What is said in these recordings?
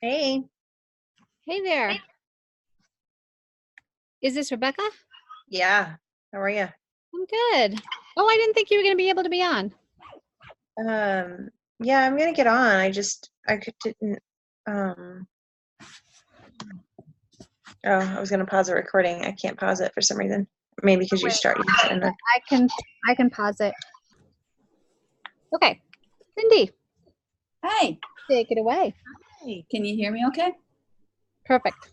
Hey, Hey there. Is this Rebecca? yeah, how are you? I'm good. Oh, I didn't think you were going to be able to be on. Um, yeah, I'm gonna get on. Didn't, um, oh, I was gonna pause the recording. I can't pause it for some reason. Maybe because you Wait, start using it. I can I can pause it. Okay. Cindy, Hi. take it away. Hey, can you hear me okay? Perfect.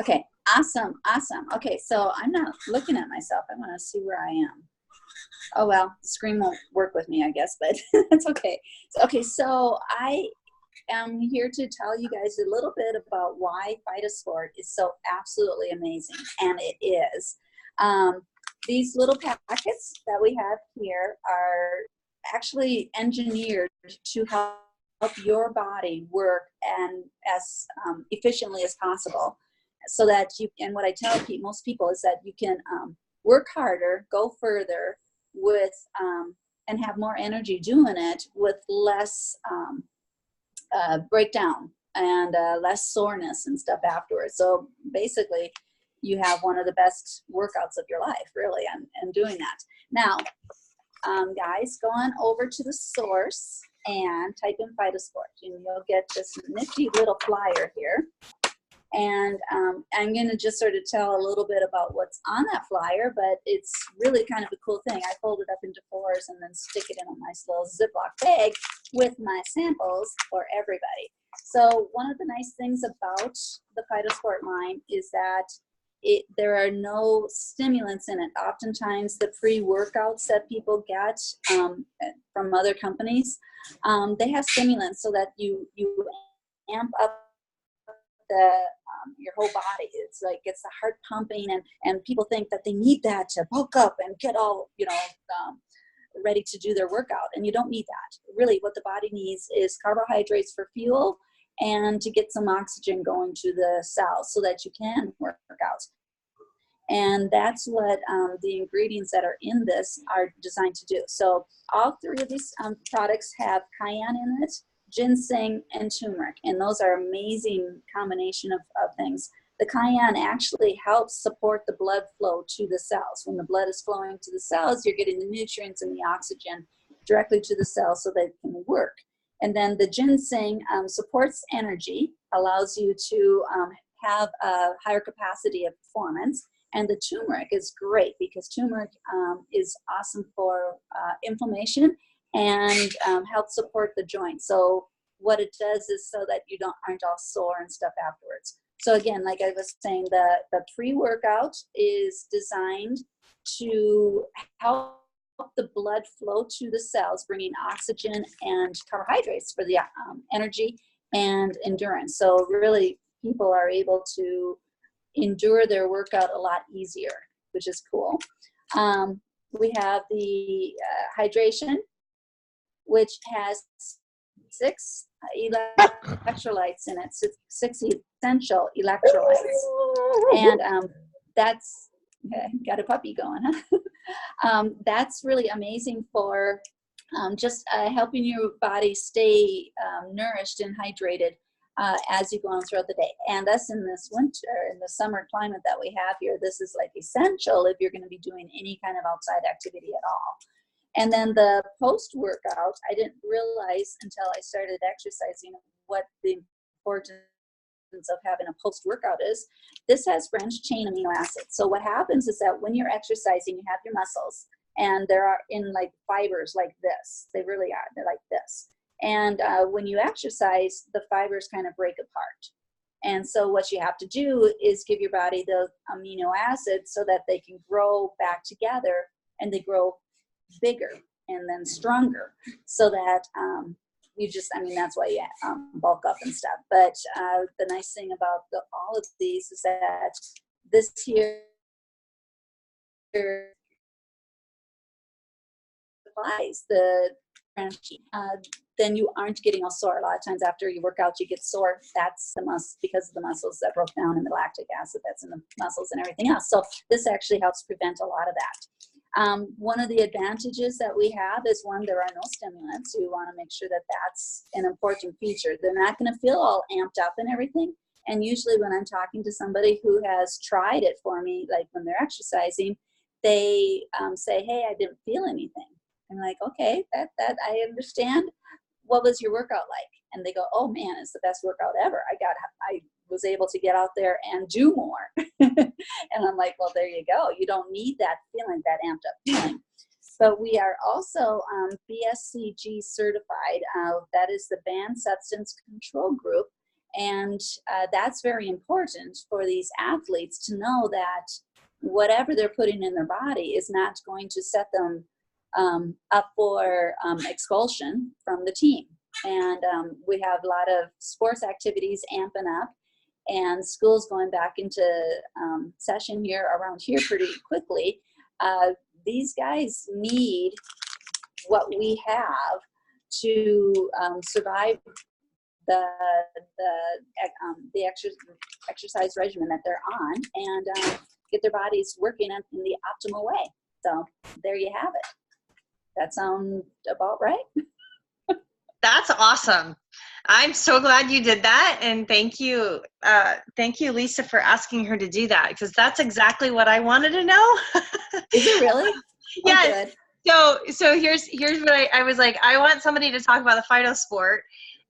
Okay, awesome, awesome. Okay, so I'm not looking at myself. I want to see where I am. Oh, well, the screen won't work with me, I guess, but that's okay. So I am here to tell you guys a little bit about why phytosport is so absolutely amazing, and it is. These little packets that we have here are actually engineered to help your body work and as efficiently as possible, so that you, and what I tell most people is that you can work harder, go further with and have more energy doing it with less breakdown and less soreness and stuff afterwards. So basically you have one of the best workouts of your life, really, and doing that. Now, guys, go on over to the source and type in phytosport, and you'll get this nifty little flyer here. And I'm going to just sort of tell a little bit about what's on that flyer, but it's really kind of a cool thing. I fold it up into fours and then stick it in a nice little Ziploc bag with my samples for everybody. So one of the nice things about the phytosport line is that there are no stimulants in it. Oftentimes the pre-workouts that people get from other companies, they have stimulants so that you amp up your whole body. It's like gets the heart pumping, and people think that they need that to bulk up and get all ready to do their workout, and you don't need that. Really, what the body needs is carbohydrates for fuel and to get some oxygen going to the cells so that you can work out. And that's what the ingredients that are in this are designed to do. So all three of these products have cayenne in it, ginseng, and turmeric, and those are amazing combination of things. The cayenne actually helps support the blood flow to the cells. When the blood is flowing to the cells, you're getting the nutrients and the oxygen directly to the cells so they can work. And then the ginseng supports energy, allows you to have a higher capacity of performance. And the turmeric is great because turmeric is awesome for inflammation and helps support the joints. So what it does is so that you aren't all sore and stuff afterwards. So again, like I was saying, the pre-workout is designed to help the blood flow to the cells, bringing oxygen and carbohydrates for the energy and endurance. So really, people are able to endure their workout a lot easier, which is cool. We have the hydration, which has 6 electrolytes in it, 6 essential electrolytes. And that's, got a puppy going, huh? That's really amazing for just helping your body stay nourished and hydrated as you go on throughout the day. And that's in this winter, in the summer climate that we have here, this is like essential if you're going to be doing any kind of outside activity at all. And then the post-workout, I didn't realize until I started exercising what the importance of having a post-workout is. This has branched chain amino acids. So what happens is that when you're exercising, you have your muscles, and they're in like fibers like this. They really are. They're like this. And when you exercise, the fibers kind of break apart. And so what you have to do is give your body the amino acids so that they can grow back together, and they grow bigger and then stronger, so that you just, I mean, that's why you bulk up and stuff. But the nice thing about all of these is that this here applies the then you aren't getting all sore. A lot of times after you work out, you get sore. That's because of the muscles that broke down and the lactic acid that's in the muscles and everything else. So this actually helps prevent a lot of that. One of the advantages that we have is, one, there are no stimulants. We want to make sure that that's an important feature. They're not going to feel all amped up and everything. And usually when I'm talking to somebody who has tried it for me, like when they're exercising, they say, hey, I didn't feel anything. I'm like, okay, that I understand. What was your workout like? And they go, oh man, it's the best workout ever. I was able to get out there and do more. And I'm like, well, there you go. You don't need that feeling, that amped up feeling. But we are also BSCG certified. That is the Banned Substance Control Group. And that's very important for these athletes to know that whatever they're putting in their body is not going to set them up for expulsion from the team. And we have a lot of sports activities amping up, and schools going back into session here around here pretty quickly. These guys need what we have to survive the exercise regimen that they're on, and get their bodies working in the optimal way. So there you have it. That sound about right? That's awesome. I'm so glad you did that. And thank you, Lisa, for asking her to do that, because that's exactly what I wanted to know. Is it really? Yes. Oh, so here's what I was like, I want somebody to talk about the phytosport.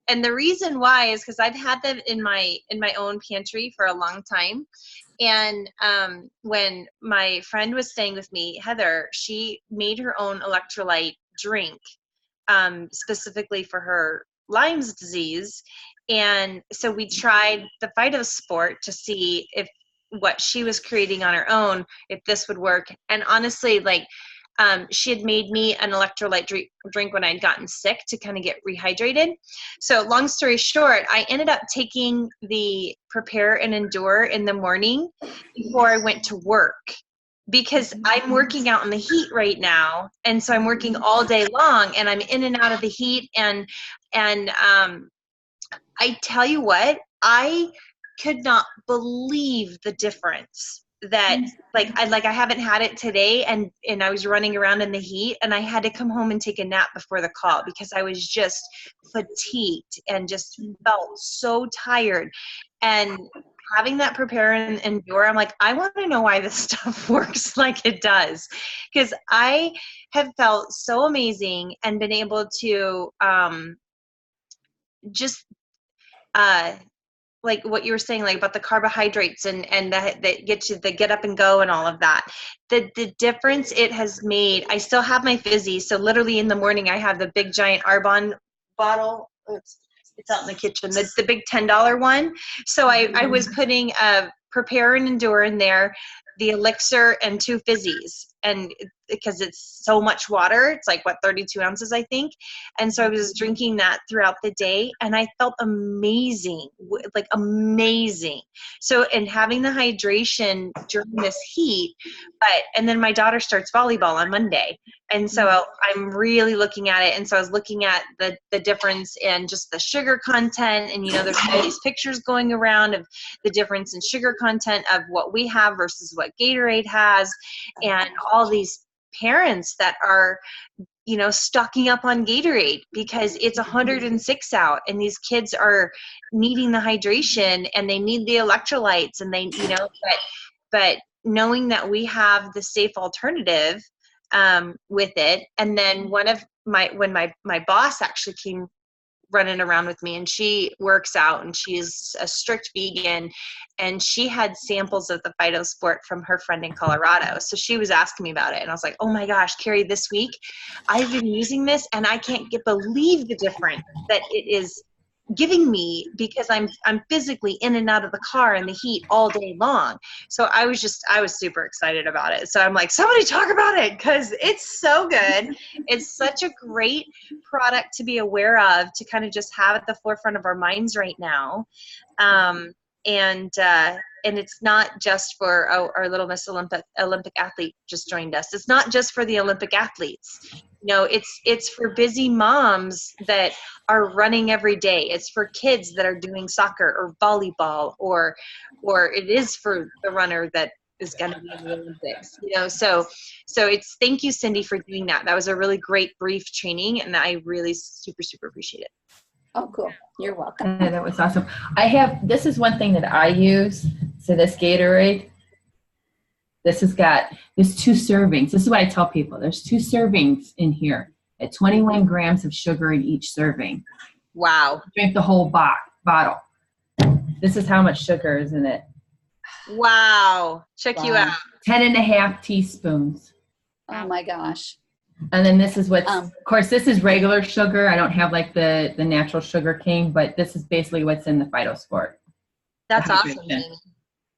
And the reason why is because I've had them in my own pantry for a long time. And when my friend was staying with me, Heather, she made her own electrolyte drink specifically for her Lyme's disease. And so we tried the phytosport to see if what she was creating on her own, if this would work. And honestly, like, she had made me an electrolyte drink when I'd gotten sick to kind of get rehydrated. So long story short, I ended up taking the Prepare and Endure in the morning before I went to work, because I'm working out in the heat right now. And so I'm working all day long, and I'm in and out of the heat. And I tell you what, I could not believe the difference that I haven't had it today, and I was running around in the heat, and I had to come home and take a nap before the call because I was just fatigued and just felt so tired. And having that Prepare and Endure, I'm like, I want to know why this stuff works like it does, because I have felt so amazing and been able to just like what you were saying, like about the carbohydrates and that get you the get up and go and all of that. The difference it has made. I still have my fizzy, so literally in the morning I have the big giant Arbonne bottle. It's out in the kitchen. The big $10 one. So I was putting Prepare and Endure in there, the elixir, and 2 fizzies, and because it's so much water, it's like 32 ounces, I think. And so I was drinking that throughout the day, and I felt amazing, like amazing. So, and having the hydration during this heat, and then my daughter starts volleyball on Monday. And so I'm really looking at it. And so I was looking at the difference in just the sugar content. And, there's all these pictures going around of the difference in sugar content of what we have versus what Gatorade has. And all these parents that are, stocking up on Gatorade because it's 106 out, and these kids are needing the hydration and they need the electrolytes, and they, but knowing that we have the safe alternative with it. And then when my boss actually came running around with me, and she works out and she's a strict vegan, and she had samples of the phytosport from her friend in Colorado. So she was asking me about it, and I was like, oh my gosh, Carrie, this week I've been using this, and I can't believe the difference that it is giving me, because I'm physically in and out of the car in the heat all day long. So I was super excited about it. So I'm like, somebody talk about it, because it's so good. It's such a great product to be aware of, to kind of just have at the forefront of our minds right now. And it's not just for our little Miss Olympic athlete just joined us. It's not just for the Olympic athletes. It's for busy moms that are running every day. It's for kids that are doing soccer or volleyball, or it is for the runner that is going to be in the Olympics, you know? So it's, thank you, Cindy, for doing that. That was a really great brief training, and I really super, super appreciate it. Oh, cool. You're welcome. Yeah, that was awesome. This is one thing that I use. So this Gatorade, there's 2 servings. This is what I tell people. There's 2 servings in here at 21 grams of sugar in each serving. Wow. Drink the whole bottle. This is how much sugar is in it. Wow. Check you out. 10.5 teaspoons. Oh my gosh. And then this is of course, this is regular sugar. I don't have like the natural sugar king, but this is basically what's in the phytosport. That's awesome, Jamie.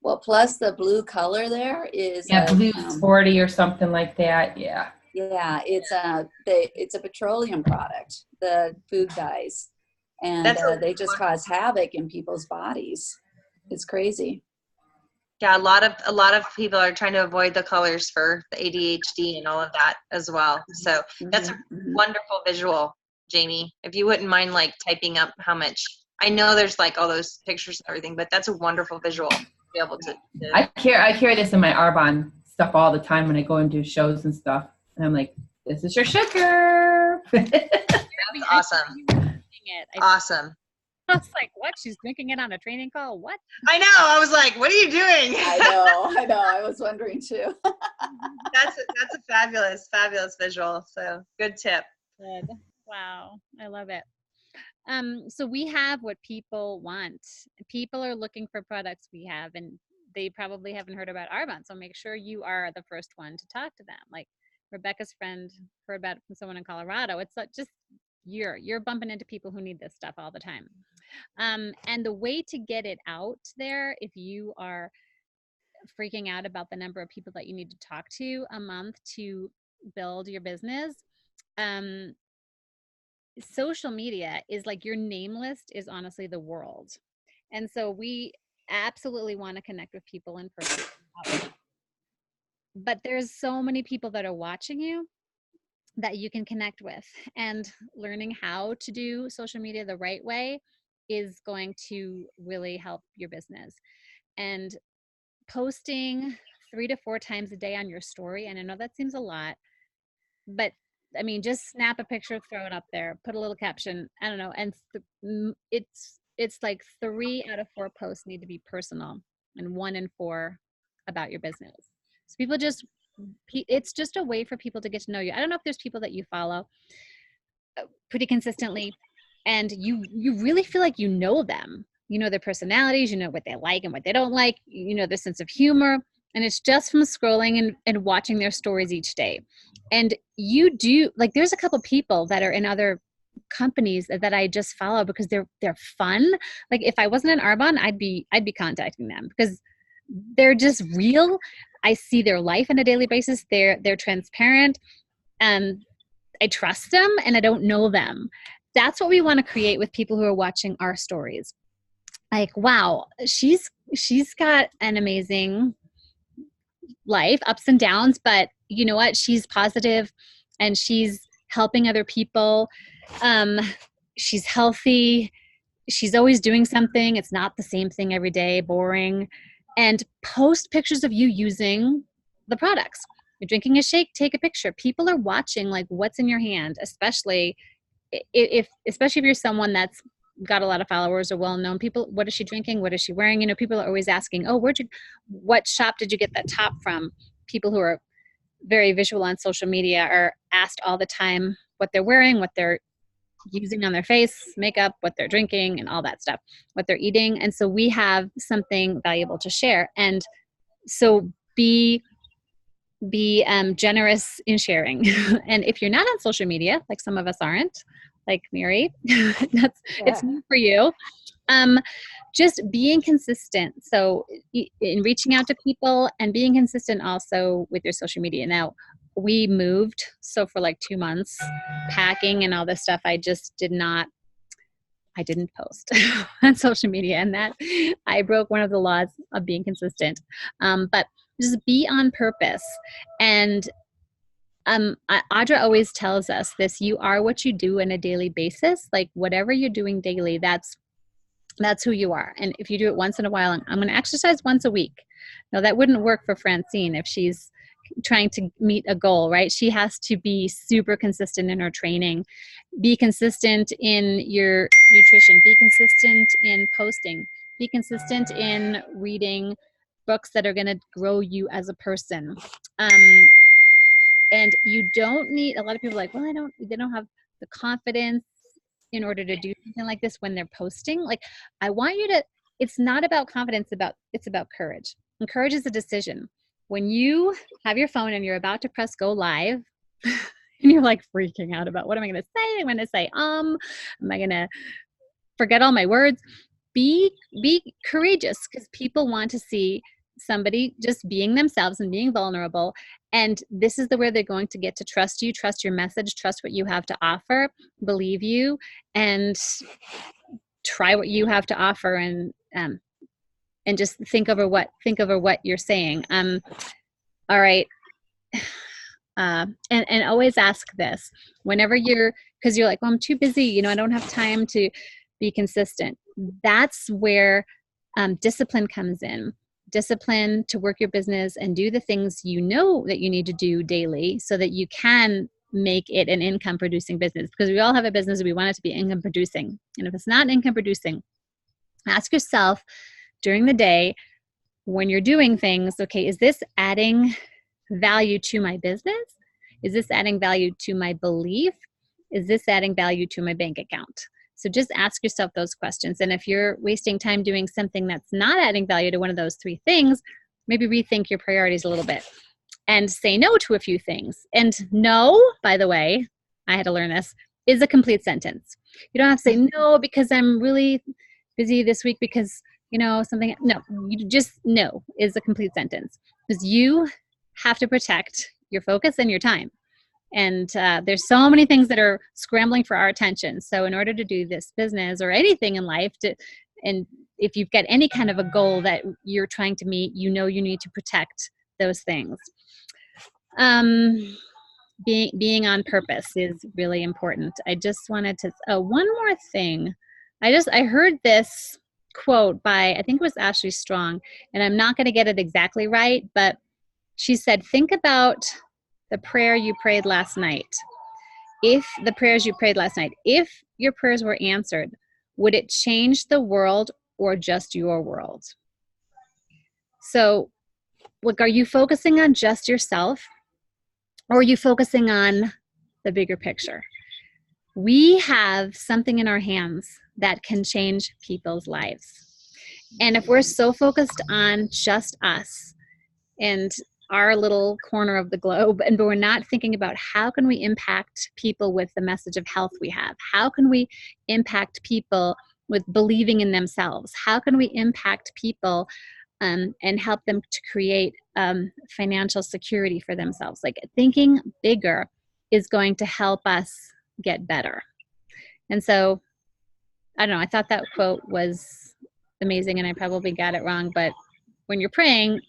Well, plus the blue color there is blue 40 or something like that. Yeah. Yeah, it's a petroleum product, the food dyes, and they just cause havoc in people's bodies. It's crazy. Yeah, a lot of people are trying to avoid the colors for the ADHD and all of that as well. So that's a wonderful visual, Jamie. If you wouldn't mind like typing up how much. I know there's like all those pictures and everything, but that's a wonderful visual to be able to. I carry this in my Arbonne stuff all the time when I go and do shows and stuff, and I'm like, "This is your sugar." That's awesome. Awesome. I was like, what? She's drinking it on a training call? What? I know. I was like, what are you doing? I know. I was wondering too. That's a fabulous visual. So good tip. Good. Wow. I love it. So we have what people want. People are looking for products we have, and they probably haven't heard about Arbonne. So make sure you are the first one to talk to them. Like Rebecca's friend heard about it from someone in Colorado. It's not just you're bumping into people who need this stuff all the time. And the way to get it out there, if you are freaking out about the number of people that you need to talk to a month to build your business, social media is like your name list is honestly the world. And so we absolutely want to connect with people in person. But there's so many people that are watching you that you can connect with, and learning how to do social media the right way is going to really help your business. And posting 3 to 4 times a day on your story, and I know that seems a lot, but I mean, just snap a picture, throw it up there, put a little caption, I don't know, and it's like 3 out of 4 posts need to be personal, and 1 in 4 about your business. So people just, it's just a way for people to get to know you. I don't know if there's people that you follow pretty consistently and you really feel like you know them. You know their personalities, you know what they like and what they don't like, you know their sense of humor, and it's just from scrolling and watching their stories each day. And you do, like there's a couple people that are in other companies that I just follow because they're fun. Like if I wasn't in Arbonne, I'd be contacting them because they're just real. I see their life on a daily basis. They're transparent, and I trust them, and I don't know them. That's what we want to create with people who are watching our stories. Like, wow, she's got an amazing life, ups and downs, but you know what? She's positive and she's helping other people. She's healthy. She's always doing something. It's not the same thing every day, boring. And post pictures of you using the products. You're drinking a shake, take a picture. People are watching like what's in your hand, especially if you're someone that's got a lot of followers or well-known people. What is she drinking? What is she wearing? You know, people are always asking, oh, what shop did you get that top from? People who are very visual on social media are asked all the time what they're wearing, what they're using on their face, makeup, what they're drinking, and all that stuff, what they're eating. And so we have something valuable to share. And so be generous in sharing. And if you're not on social media, like some of us aren't, like Mary, it's new for you. Just being consistent. So in reaching out to people and being consistent also with your social media. Now, we moved, so for like 2 months, packing and all this stuff, I didn't post on social media, and that I broke one of the laws of being consistent. But just be on purpose. And Audra always tells us this: you are what you do on a daily basis. Like whatever you're doing daily, that's who you are. And if you do it once in a while, I'm going to exercise once a week. No, that wouldn't work for Francine if she's trying to meet a goal, right? She has to be super consistent in her training, be consistent in your nutrition, be consistent in posting, be consistent in reading books that are going to grow you as a person. And you don't need, a lot of people are like, well, they don't have the confidence in order to do something like this when they're posting. Like, I want you to, it's not about confidence, it's about courage. And courage is a decision. When you have your phone and you're about to press go live, and you're like freaking out about what am I going to say? I'm going to say, am I going to forget all my words? Be courageous, because people want to see somebody just being themselves and being vulnerable. And this is the way they're going to get to trust you, trust your message, trust what you have to offer, believe you, and try what you have to offer, and just think over what you're saying. All right. And always ask this whenever because you're like, well, I'm too busy, I don't have time to be consistent. That's where discipline comes in. Discipline to work your business and do the things you know that you need to do daily so that you can make it an income producing business, because we all have a business, we want it to be income producing. And if it's not income producing, ask yourself during the day when you're doing things, okay, is this adding value to my business? Is this adding value to my belief? Is this adding value to my bank account? So just ask yourself those questions. And if you're wasting time doing something that's not adding value to one of those three things, maybe rethink your priorities a little bit and say no to a few things. And no, by the way, I had to learn this, is a complete sentence. You don't have to say no because I'm really busy this week because, something. No, you just no is a complete sentence, because you have to protect your focus and your time. And there's so many things that are scrambling for our attention. So in order to do this business or anything in life, and if you've got any kind of a goal that you're trying to meet, you need to protect those things. Being on purpose is really important. I just wanted to, one more thing. I heard this quote by, I think it was Ashley Strong, and I'm not going to get it exactly right, but she said, think about the prayer you prayed last night. If the prayers you prayed last night, if your prayers were answered, would it change the world or just your world? So, look, are you focusing on just yourself, or are you focusing on the bigger picture? We have something in our hands that can change people's lives. And if we're so focused on just us and our little corner of the globe, and but we're not thinking about how can we impact people with the message of health we have? How can we impact people with believing in themselves? How can we impact people and help them to create financial security for themselves? Like, thinking bigger is going to help us get better. And so, I don't know, I thought that quote was amazing, and I probably got it wrong, but when you're praying,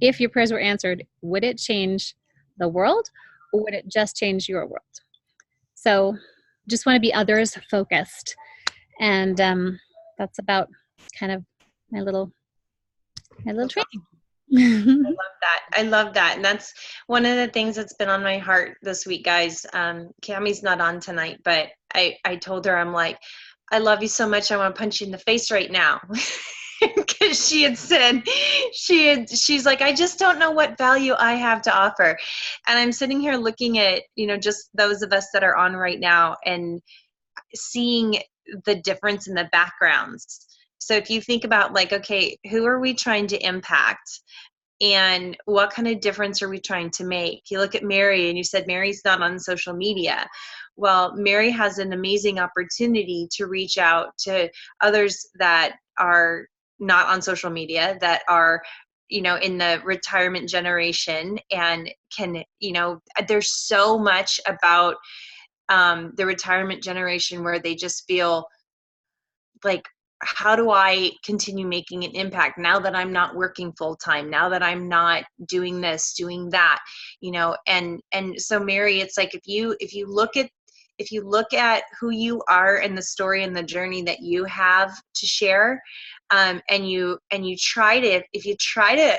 if your prayers were answered, would it change the world, or would it just change your world? So just want to be others focused. And that's about kind of my little training. I love that. And that's one of the things that's been on my heart this week, guys. Cammie's not on tonight, but I told her, I'm like, I love you so much, I want to punch you in the face right now. Because she had said, she's like, I just don't know what value I have to offer. And I'm sitting here looking at, just those of us that are on right now and seeing the difference in the backgrounds. So if you think about, like, okay, who are we trying to impact? And what kind of difference are we trying to make? You look at Mary, and you said Mary's not on social media. Well, Mary has an amazing opportunity to reach out to others that are not on social media, that are, in the retirement generation, and can, there's so much about the retirement generation where they just feel like, how do I continue making an impact now that I'm not working full time, now that I'm not doing this, doing that, and so Mary, it's like, if you look at who you are and the story and the journey that you have to share, and you try to, if you try to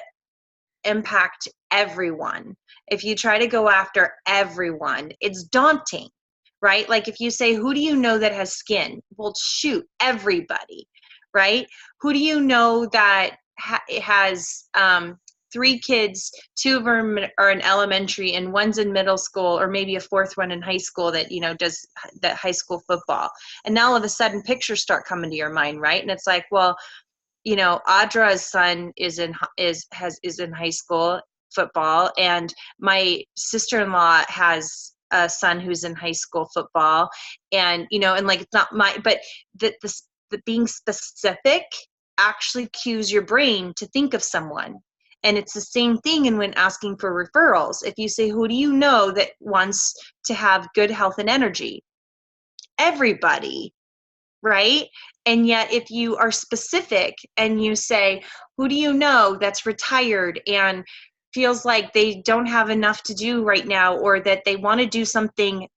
impact everyone, if you try to go after everyone, it's daunting, right? Like if you say, who do you know that has skin? Well, shoot, everybody, right? Who do you know that has 3 kids, 2 of them are in elementary and one's in middle school, or maybe a 4th one in high school that, you know, does that high school football. And now all of a sudden pictures start coming to your mind, right? And it's like, well, you know, Audra's son is in high school football, and my sister-in-law has a son who's in high school football, and you know, and like it's not my, but the being specific actually cues your brain to think of someone. And it's the same thing in when asking for referrals. If you say, who do you know that wants to have good health and energy? Everybody, right? And yet if you are specific and you say, who do you know that's retired and feels like they don't have enough to do right now, or that they want to do something,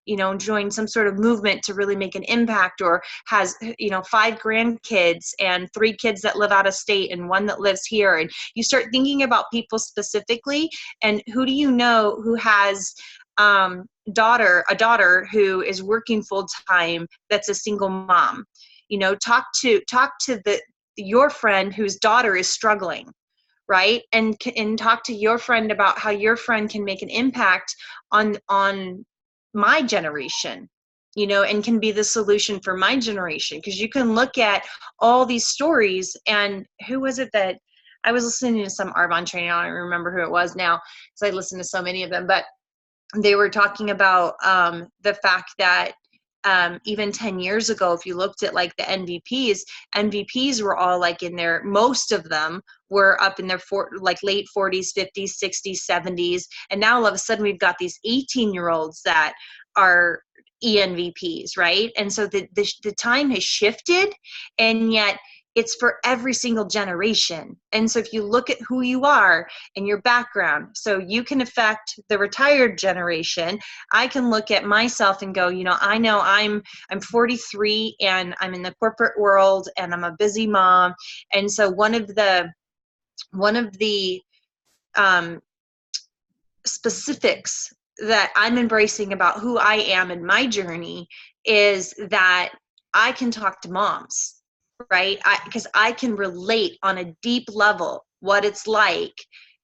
you know, join some sort of movement to really make an impact, or has, you know, 5 grandkids and 3 kids that live out of state and 1 that lives here. And you start thinking about people specifically, and who do you know who has a daughter who is working full time, that's a single mom. You know, talk to your friend whose daughter is struggling, right? And talk to your friend about how your friend can make an impact on my generation, you know, and can be the solution for my generation. Because you can look at all these stories, and who was it that I was listening to? Some Arbonne training, I don't remember who it was now, because I listened to so many of them, but they were talking about the fact that even 10 years ago, if you looked at like the MVPs were all like in their, most of them were up in their like late 40s, 50s, 60s, 70s. And now all of a sudden we've got these 18-year-olds that are ENVPs, right? And so the time has shifted, and yet it's for every single generation. And so if you look at who you are and your background, so you can affect the retired generation. I can look at myself and go, you know I'm 43 and I'm in the corporate world and I'm a busy mom. And so one of the specifics that I'm embracing about who I am in my journey is that I can talk to moms, right? Because I can relate on a deep level what it's like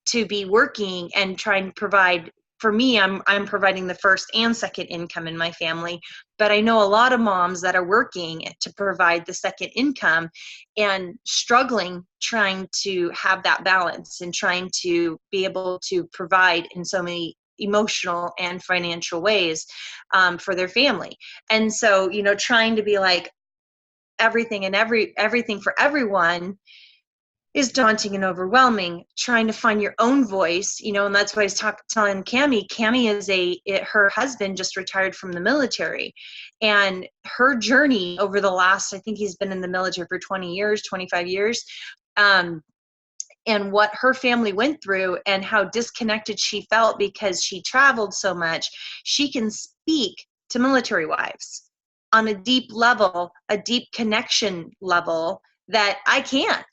to be working and trying to provide. For me, I'm providing the first and second income in my family, but I know a lot of moms that are working to provide the second income and struggling trying to have that balance and trying to be able to provide in so many emotional and financial ways for their family. And so, you know, trying to be like everything and everything for everyone is daunting and overwhelming. Trying to find your own voice, you know, and that's why I was telling Cami is her husband just retired from the military, and her journey over the last, I think he's been in the military for 20 years, 25 years, and what her family went through and how disconnected she felt because she traveled so much. She can speak to military wives on a deep level, a deep connection level that I can't,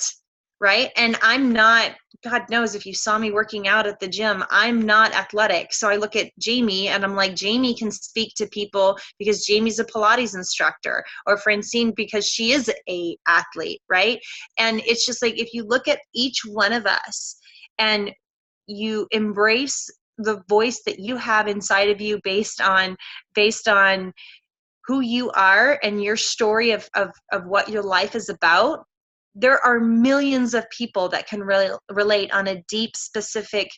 right? And I'm not, God knows if you saw me working out at the gym, I'm not athletic. So I look at Jamie and I'm like, Jamie can speak to people because Jamie's a Pilates instructor, or Francine because she is a athlete, right? And it's just like, if you look at each one of us and you embrace the voice that you have inside of you based on who you are and your story of what your life is about, there are millions of people that can relate on a deep, specific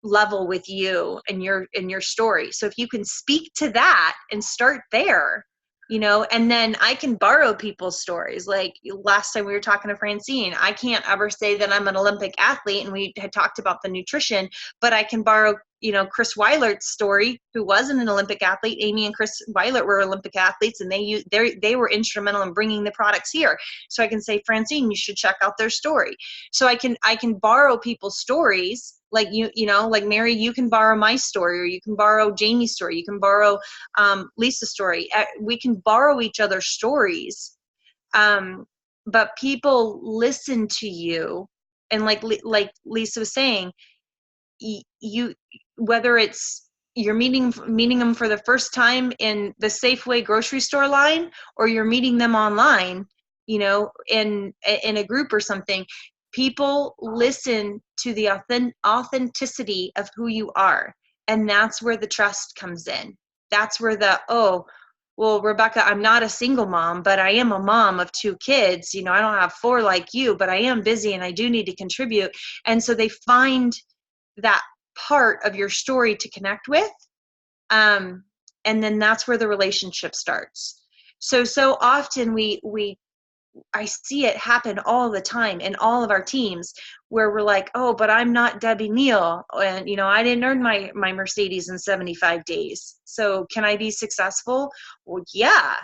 level with you and your story. So if you can speak to that and start there, you know, and then I can borrow people's stories. Like last time we were talking to Francine, I can't ever say that I'm an Olympic athlete, and we had talked about the nutrition, but I can borrow, you know, Chris Weilert's story, who wasn't an Olympic athlete. Amy and Chris Weilert were Olympic athletes, and they were instrumental in bringing the products here. So I can say, Francine, you should check out their story. So I can borrow people's stories. Like you know, like Mary, you can borrow my story, or you can borrow Jamie's story. You can borrow Lisa's story. We can borrow each other's stories but people listen to you. And like Lisa was saying, you, whether it's you're meeting them for the first time in the Safeway grocery store line, or you're meeting them online, you know, in a group or something, people listen to the authenticity of who you are. And that's where the trust comes in. That's where the, oh, well, Rebecca, I'm not a single mom, but I am a mom of 2 kids. You know, I don't have 4 like you, but I am busy and I do need to contribute. And so they find that part of your story to connect with. And then that's where the relationship starts. So often I see it happen all the time in all of our teams, where we're like, oh, but I'm not Debbie Neal, and you know, I didn't earn my Mercedes in 75 days. So can I be successful? Well, yeah.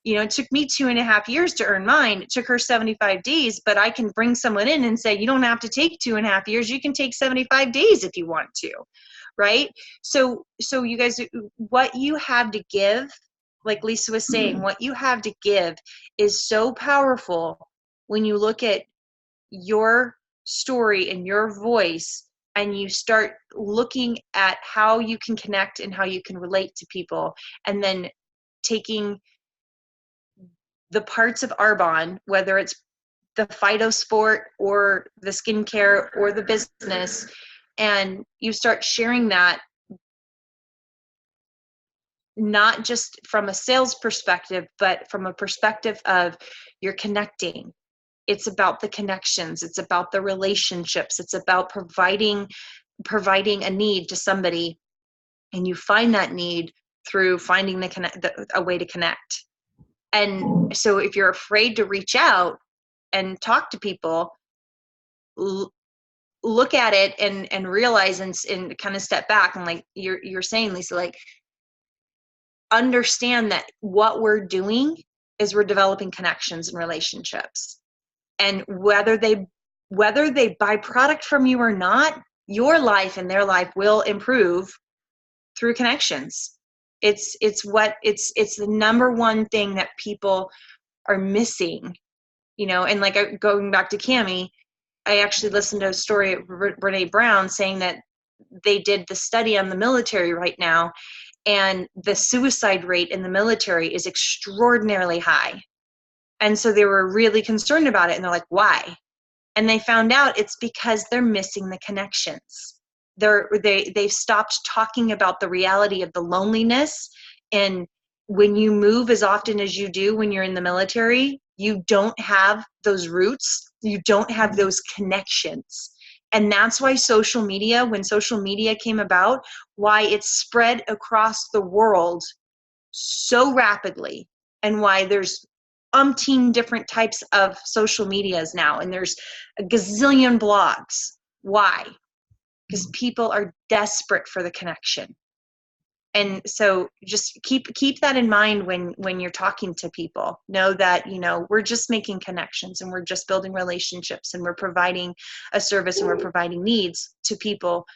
You know, it took me 2.5 years to earn mine. It took her 75 days, but I can bring someone in and say, you don't have to take 2.5 years. You can take 75 days if you want to, right? So you guys, what you have to give, like Lisa was saying, what you have to give is so powerful when you look at your story and your voice, and you start looking at how you can connect and how you can relate to people, and then taking the parts of Arbonne, whether it's the phytosport or the skincare or the business, and you start sharing that, not just from a sales perspective, but from a perspective of you're connecting. It's about the connections. It's about the relationships. It's about providing a need to somebody, and you find that need through finding a way to connect. And so if you're afraid to reach out and talk to people, look at it and realize and kind of step back, and like you're saying, Lisa, like, understand that what we're doing is we're developing connections and relationships. And whether they buy product from you or not, your life and their life will improve through connections. It's the number one thing that people are missing, you know. And like, going back to Cammie, I actually listened to a story of Brene Brown saying that they did the study on the military right now, and the suicide rate in the military is extraordinarily high. And so they were really concerned about it, and they're like, why? And they found out it's because they're missing the connections. They've stopped talking about the reality of the loneliness. And when you move as often as you do when you're in the military, you don't have those roots. You don't have those connections. And that's why social media, when social media came about, why it spread across the world so rapidly, and why there's umpteen different types of social medias now, and there's a gazillion blogs. Why? Because people are desperate for the connection. And so just keep that in mind when you're talking to people. Know that, you know, we're just making connections, and we're just building relationships, and we're providing a service, and we're providing needs to people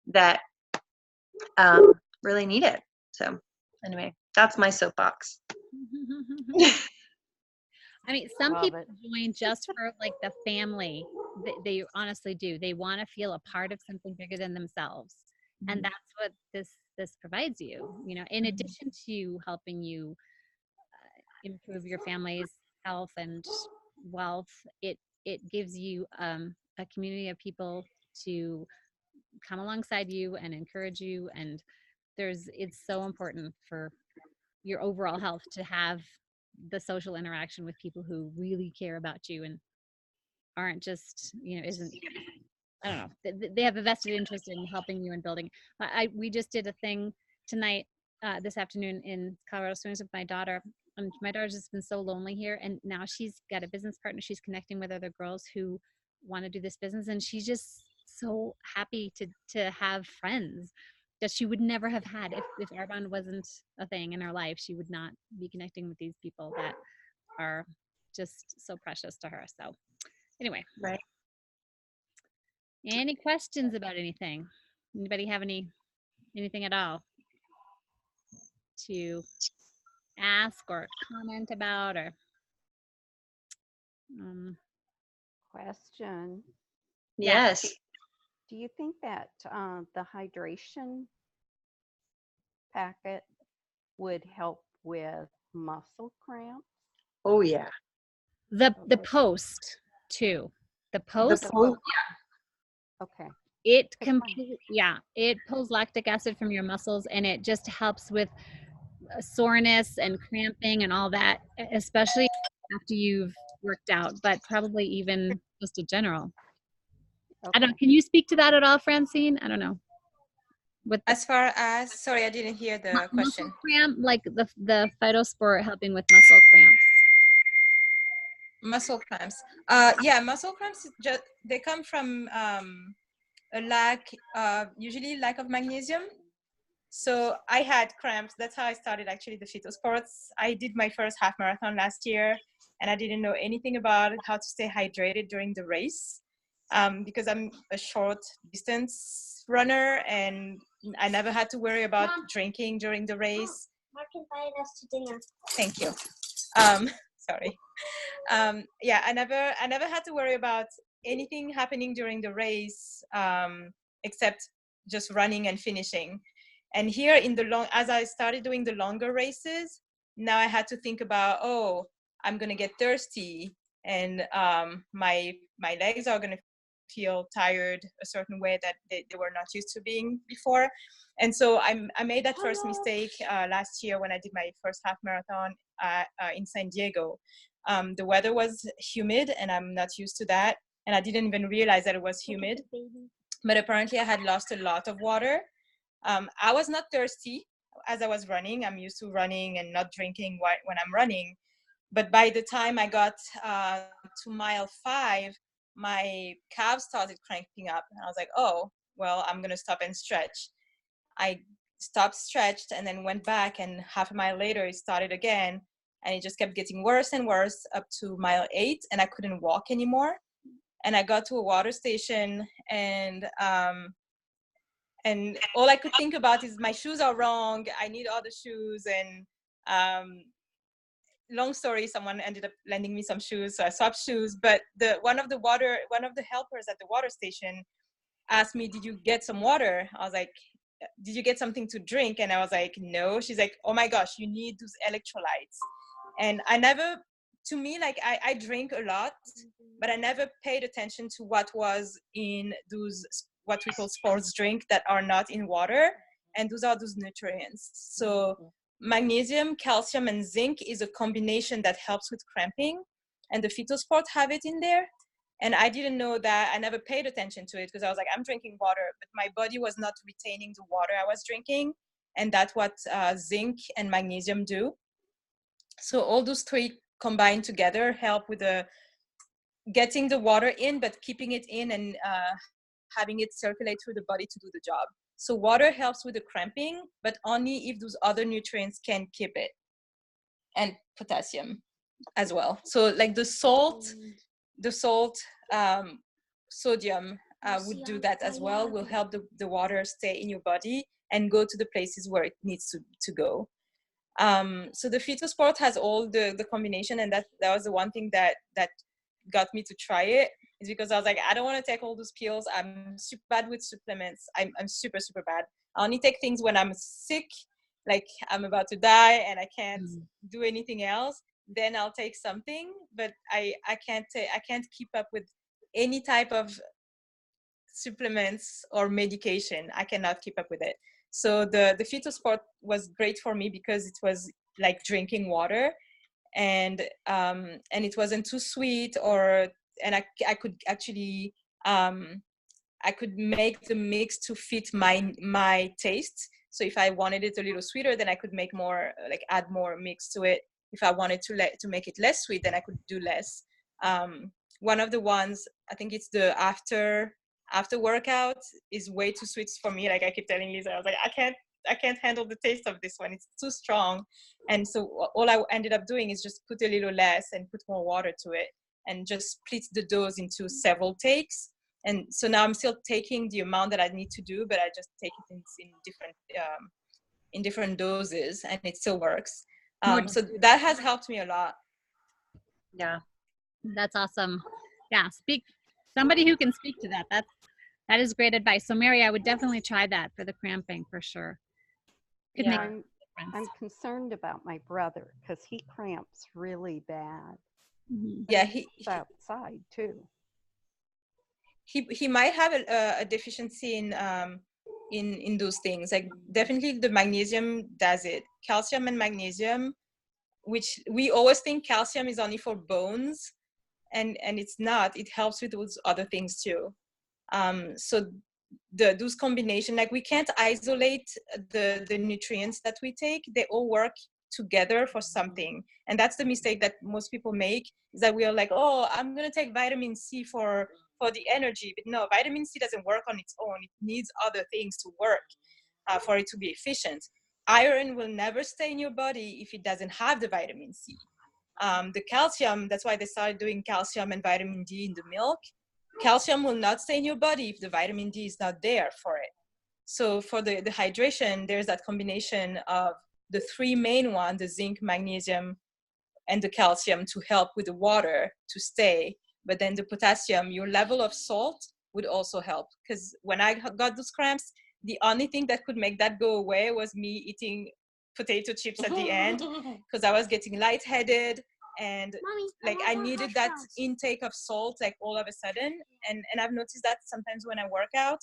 that really need it. So anyway, that's my soapbox. I mean, some Love people it. join just for like the family. They honestly do. They want to feel a part of something bigger than themselves, and that's what this provides you. You know, in addition to helping you improve your family's health and wealth, it gives you a community of people to come alongside you and encourage you. And it's so important for your overall health to have the social interaction with people who really care about you and aren't just, you know, isn't, I don't know, they have a vested interest in helping you and building. We just did a thing tonight, this afternoon in Colorado Springs with my daughter. And my daughter's just been so lonely here, and now she's got a business partner. She's connecting with other girls who want to do this business, and she's just so happy to have friends that she would never have had if Arbonne wasn't a thing in her life. She would not be connecting with these people that are just so precious to her. So anyway, Right. any questions about anything? Anybody have anything at all to ask or comment about? Or Question. Yes. Do you think that the hydration packet would help with muscle cramps? Oh yeah. The Okay. post too. The The post, po- Okay. it That's fine. it pulls lactic acid from your muscles, and it just helps with soreness and cramping and all that, especially after you've worked out, but probably even just in general. I don't. Okay. Can you speak to that at all, Francine? I don't know. With the As far as, sorry, I didn't hear the muscle question. cramp, like the phytosport helping with muscle cramps. Muscle cramps. Yeah, muscle cramps, just, they come from a lack, usually lack of magnesium. So I had cramps. That's how I started actually the phytosports. I did my first half marathon last year, and I didn't know anything about how to stay hydrated during the race, because I'm a short distance runner, and I never had to worry about drinking during the race. Mark invited us to dinner. Thank you. Sorry. Yeah, I never had to worry about anything happening during the race, except just running and finishing. And here in the as I started doing the longer races, now I had to think about, oh, I'm gonna get thirsty, and my legs are gonna feel tired a certain way that they were not used to being before. And so I made that first mistake last year when I did my first half marathon in San Diego. The weather was humid, and I'm not used to that, and I didn't even realize that it was humid. But apparently I had lost a lot of water. I was not thirsty as I was running. I'm used to running and not drinking when I'm running. But by the time I got to mile 5, my calves started cranking up. And I was like, oh, well, I'm going to stop and stretch. I stopped, stretched, and then went back. And half a mile later, it started again. And it just kept getting worse and worse up to mile 8. And I couldn't walk anymore. And I got to a water station, and all I could think about is my shoes are wrong. I need other shoes. And long story, someone ended up lending me some shoes, so I swapped shoes. But one of the helpers at the water station asked me, "Did you get some water?" I was like, "Did you get something to drink?" And I was like, "No." She's like, "Oh my gosh, you need those electrolytes." And I never, to me, like I drink a lot, but I never paid attention to what was in those, what we call sports drink, that are not in water. And those are those nutrients. So magnesium, calcium, and zinc is a combination that helps with cramping, and the phytosport have it in there. And I didn't know that. I never paid attention to it because I was like, I'm drinking water, but my body was not retaining the water I was drinking. And that's what zinc and magnesium do. So all those three combined together help with getting the water in, but keeping it in, and having it circulate through the body to do the job. So water helps with the cramping, but only if those other nutrients can keep it, and potassium as well. So like the salt, sodium would do that as well, will help the water stay in your body and go to the places where it needs to go. So the phytosport has all the combination, and that was the one thing that got me to try it, is because I was like, I don't want to take all those pills. I'm super bad with supplements. I'm super, super bad. I only take things when I'm sick, like I'm about to die and I can't do anything else. Then I'll take something, but I can't keep up with any type of supplements or medication. I cannot keep up with it. So the phytosport was great for me because it was like drinking water, and it wasn't too sweet, and I could actually I could make the mix to fit my taste. So if I wanted it a little sweeter, then I could make more, like add more mix to it. If I wanted to make it less sweet, then I could do less. One of the ones, I think it's the after workout, is way too sweet for me. Like I keep telling Lisa, I was like, I can't handle the taste of this one. It's too strong. And so all I ended up doing is just put a little less and put more water to it, and just split the dose into several takes. And so now I'm still taking the amount that I need to do, but I just take it in different doses, and it still works. So that has helped me a lot. Yeah. That's awesome. Yeah, somebody who can speak to that. That is great advice. So Mary, I would definitely try that for the cramping for sure. Could Yeah. make a I'm difference. concerned about my brother because he cramps really bad. Mhm. But Yeah, he's outside too. he might have a deficiency in those things. Like definitely the magnesium does it. Calcium and magnesium, which we always think calcium is only for bones, and it's not. It helps with those other things too. So those combination, like we can't isolate the nutrients that we take. They all work together for something, and that's the mistake that most people make, is that we are like, oh, I'm gonna take vitamin C for the energy. But no, vitamin C doesn't work on its own. It needs other things to work for it to be efficient. Iron will never stay in your body if it doesn't have the vitamin C. The calcium, that's why they started doing calcium and vitamin D in the milk. Calcium will not stay in your body if the vitamin D is not there for it. So for the hydration, there's that combination of the three main ones, the zinc, magnesium, and the calcium, to help with the water to stay. But then the potassium, your level of salt would also help. Because when I got those cramps, the only thing that could make that go away was me eating potato chips at the end, because I was getting lightheaded, and Mommy, like I needed that intake of salt like all of a sudden. And I've noticed that sometimes when I work out,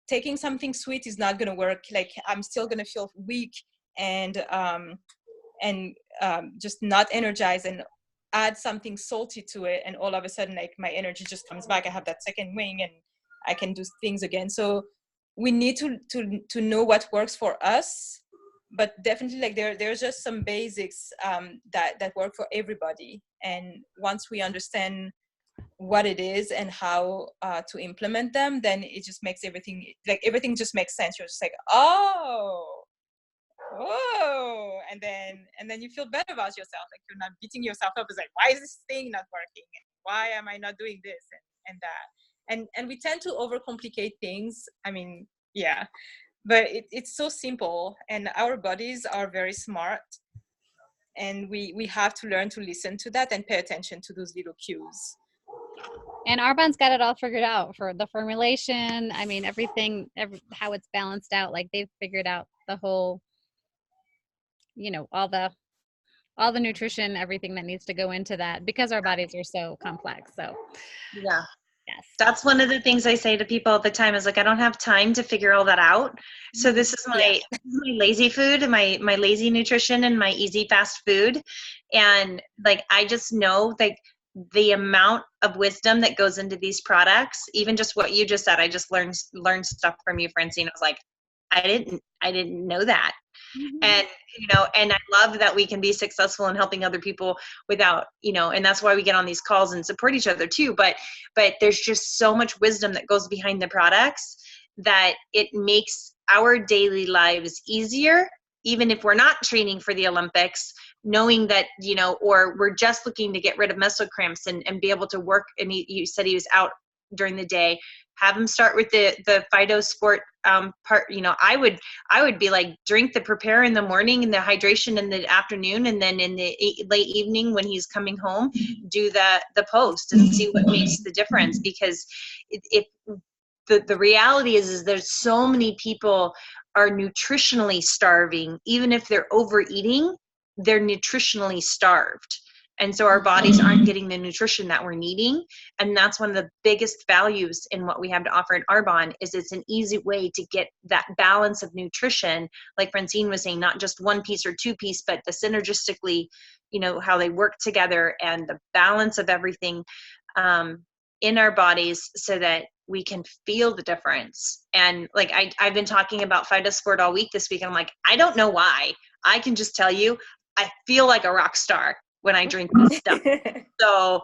taking something sweet is not going to work. Like I'm still going to feel weak and just not energized, and add something salty to it, and all of a sudden like my energy just comes back. I have that second wing and I can do things again. So we need to know what works for us, but definitely like there's just some basics that work for everybody. And once we understand what it is and how to implement them, then it just makes everything just makes sense. You're just like, oh, and then you feel better about yourself. Like you're not beating yourself up. It's like, why is this thing not working? Why am I not doing this and that? And we tend to overcomplicate things. I mean, yeah, but it's so simple, and our bodies are very smart, and we have to learn to listen to that and pay attention to those little cues. And Arbonne's got it all figured out for the formulation. I mean, everything, how it's balanced out. Like they've figured out the whole, all the nutrition, everything that needs to go into that, because our bodies are so complex. So Yeah. yes. That's one of the things I say to people all the time is like, I don't have time to figure all that out. So this is my lazy food and my lazy nutrition and my easy fast food. And like, I just know like the amount of wisdom that goes into these products, even just what you just said. I just learned stuff from you, Francine. I was like, I didn't know that. And and I love that we can be successful in helping other people without, and that's why we get on these calls and support each other too. But there's just so much wisdom that goes behind the products that it makes our daily lives easier, even if we're not training for the Olympics, knowing that, or we're just looking to get rid of muscle cramps and be able to work. And you said he was out during the day. Have him start with the phytosport part. I would be like, drink the prepare in the morning and the hydration in the afternoon, and then in the late evening when he's coming home, do the post and see what makes the difference. Because the reality is there's so many people are nutritionally starving. Even if they're overeating, they're nutritionally starved. And so our bodies aren't getting the nutrition that we're needing. And that's one of the biggest values in what we have to offer at Arbonne, is it's an easy way to get that balance of nutrition. Like Francine was saying, not just one piece or two piece, but the synergistically, how they work together and the balance of everything in our bodies so that we can feel the difference. And like, I've been talking about phytosport all week this week. And I'm like, I don't know why. I can just tell you, I feel like a rock star when I drink this stuff. So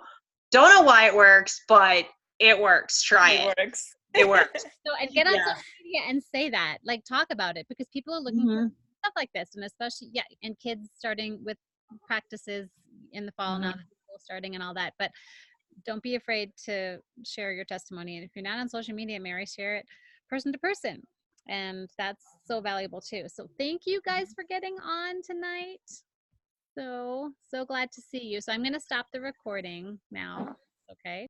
don't know why it works, but it works. Try it. It works. So, and get on social media and say that, like, talk about it, because people are looking for stuff like this. And especially, and kids starting with practices in the fall, now that school starting and all that. But don't be afraid to share your testimony. And if you're not on social media, Mary, share it person to person. And that's so valuable too. So thank you guys for getting on tonight. So glad to see you. So I'm going to stop the recording now. Okay.